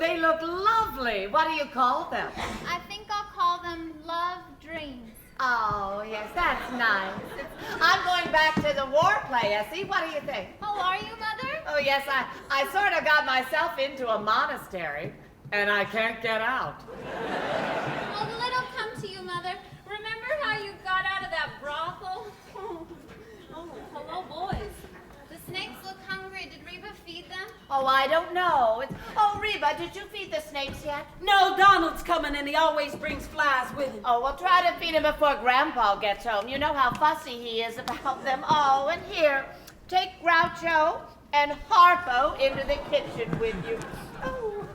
They look lovely. What do you call them? I think I'll call them Love Dreams. Oh, yes, that's nice. I'm going back to the war play, Essie. What do you think? Oh, are you, Mother? Oh, yes, I sort of got myself into a monastery, and I can't get out. Well, it'll come to you, Mother. Remember how you got out of that brothel? Oh, hello, boys. The snakes look hungry. Did Reba feed them? Oh, I don't know. Oh, Reba, did you feed the snakes yet? No, Donald's coming and he always brings flies with him. Oh, well, try to feed him before Grandpa gets home. You know how fussy he is about them. Oh, and here, take Groucho and Harpo into the kitchen with you. Oh,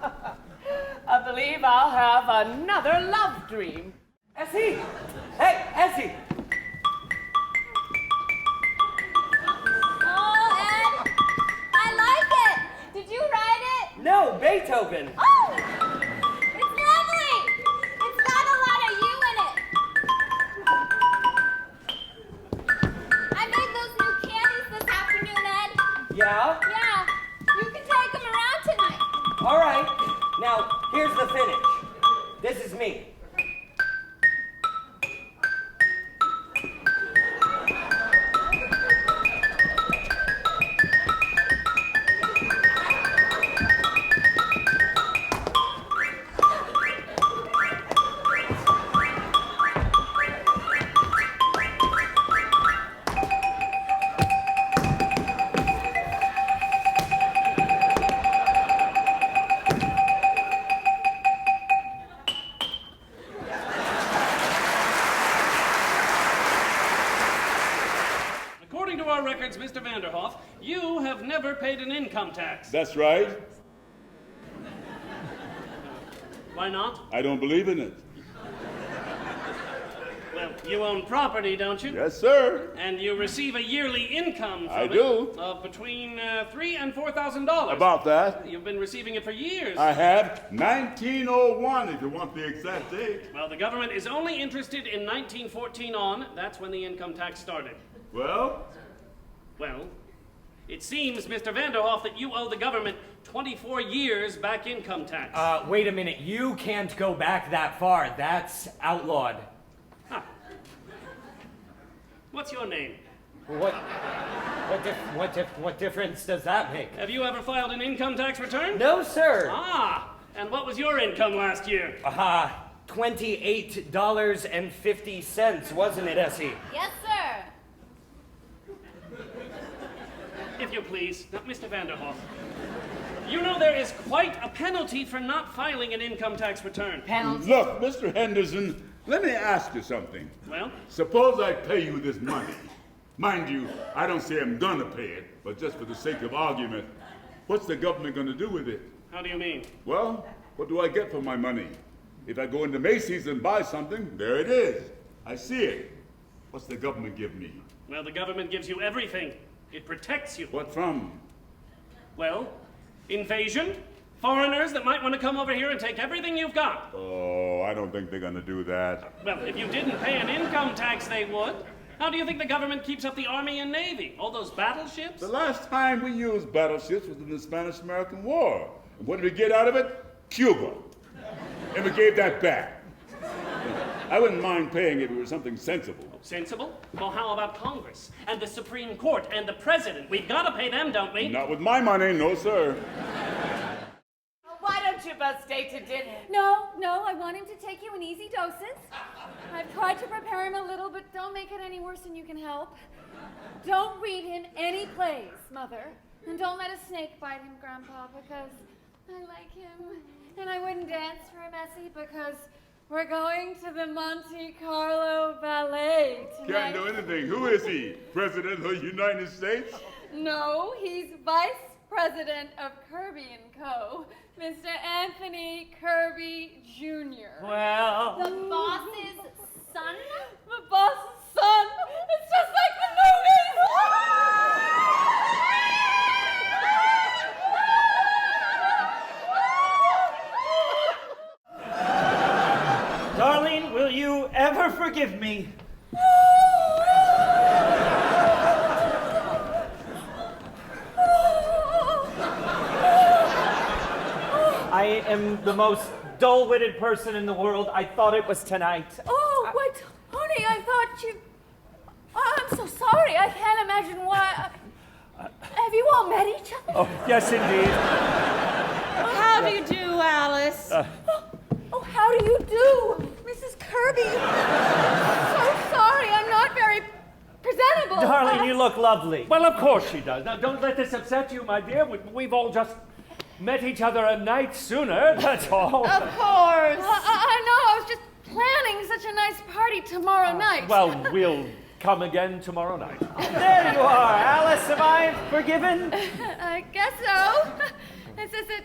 I believe I'll have another love dream. Essie! Hey, Essie! Oh, Ed, I like it. Did you write it? No, Beethoven. Oh, it's lovely. It's got a lot of you in it. I made those new candies this afternoon, Ed. Yeah? Yeah, you can take them around tonight. All right. Now, here's the finish. This is me. Mr. Vanderhoff, you have never paid an income tax. That's right. Why not? I don't believe in it. Well, you own property, don't you? Yes, sir. And you receive a yearly income from I do. Of between $3,000 and $4,000. About that. You've been receiving it for years. I have 1901, if you want the exact date. Well, the government is only interested in 1914 on. That's when the income tax started. Well? Well, it seems, Mr. Vanderhoff, that you owe the government 24 years back income tax. Wait a minute. You can't go back that far. That's outlawed. Huh. What's your name? What difference does that make? Have you ever filed an income tax return? No, sir. Ah, and what was your income last year? $28.50, wasn't it, Essie? Yes, sir. If you please, Mr. Vanderhoff. You know there is quite a penalty for not filing an income tax return. Penalty? Look, Mr. Henderson, let me ask you something. Well? Suppose I pay you this money. Mind you, I don't say I'm gonna pay it, but just for the sake of argument, what's the government gonna do with it? How do you mean? Well, what do I get for my money? If I go into Macy's and buy something, there it is. I see it. What's the government give me? Well, the government gives you everything. It protects you. What from? Well, invasion, foreigners that might want to come over here and take everything you've got. Oh, I don't think they're gonna do that. Well, if you didn't pay an income tax, they would. How do you think the government keeps up the Army and Navy? All those battleships? The last time we used battleships was in the Spanish-American War. And what did we get out of it? Cuba. And we gave that back. I wouldn't mind paying if it was something sensible. Sensible? Well, how about Congress and the Supreme Court and the President? We've got to pay them, don't we? Not with my money, no, sir. Why don't you both stay to dinner? No, I want him to take you in easy doses. I've tried to prepare him a little, but don't make it any worse than you can help. Don't read him any plays, Mother. And don't let a snake bite him, Grandpa, because I like him. And I wouldn't dance for him, Essie, because we're going to the Monte Carlo Ballet tonight. Can't do anything. Who is he? President of the United States? No, he's Vice President of Kirby & Co., Mr. Anthony Kirby Jr. Well... The boss's son? The boss's son? It's just like the movies! Darling, will you ever forgive me? I am the most dull-witted person in the world. I thought it was tonight. Oh, what? Honey, I thought you... Oh, I'm so sorry. I can't imagine why... Have you all met each other? Oh, yes, indeed. How do you do, Alice? Oh, how do you do, Mrs. Kirby? So sorry, I'm not very presentable. Darling, you look lovely. Well, of course she does. Now, don't let this upset you, my dear. We've all just met each other a night sooner, that's all. Of course. I know, I was just planning such a nice party tomorrow night. Well, we'll come again tomorrow night. There you are, Alice. Am I forgiven? I guess so.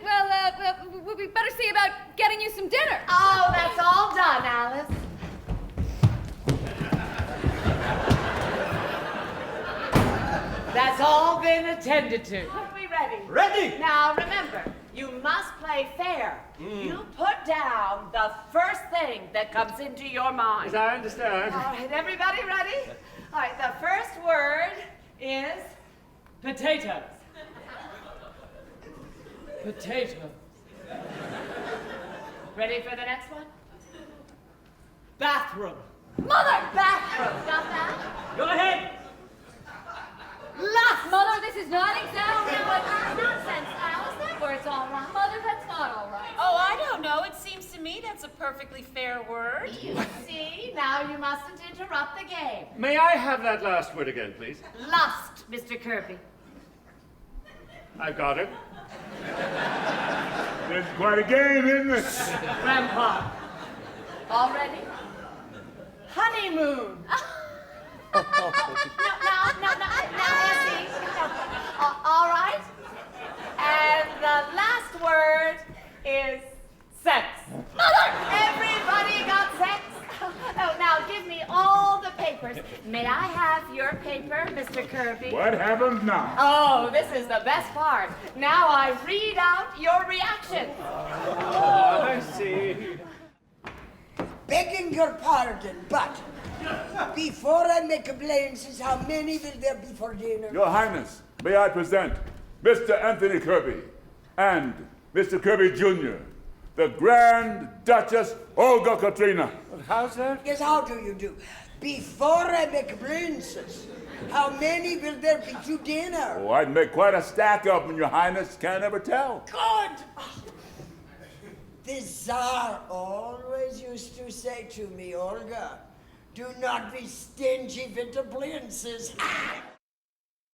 Well, we better see about getting you some dinner. Oh, that's all done, Alice. That's all been attended to. Are we ready? Ready! Now remember, you must play fair. You put down the first thing that comes into your mind. As I understand. All right, everybody ready? All right, the first word is potatoes. Potato. Ready for the next one? Bathroom. Mother! Bathroom. Got that? Go ahead. Lust. Mother, this is not exactly what... Nonsense, Alice. That word's all right. Mother, that's not all right. Oh, I don't know. It seems to me that's a perfectly fair word. You see, now you mustn't interrupt the game. May I have that last word again, please? Lust, Mr. Kirby. I've got it. It's quite a game, isn't it? Grandpa. All ready? Honeymoon. No, Essie. All right. And the last word is sex. Mother! Everybody got sex? Oh, now give me all the papers. May I have your paper, Mr. Kirby? What happens now? Oh, this is the best part. Now I read out your reaction. Oh, I see. Begging your pardon, but before I make appliances, how many will there be for dinner? Your Highness, may I present Mr. Anthony Kirby and Mr. Kirby Jr., the Grand Duchess Olga Katrina. How's that? Yes, how do you do? Before I make appliances, how many will there be to dinner? Oh, I'd make quite a stack of them, Your Highness. Can't ever tell. Good! The Tsar always used to say to me, Olga, do not be stingy with appliances.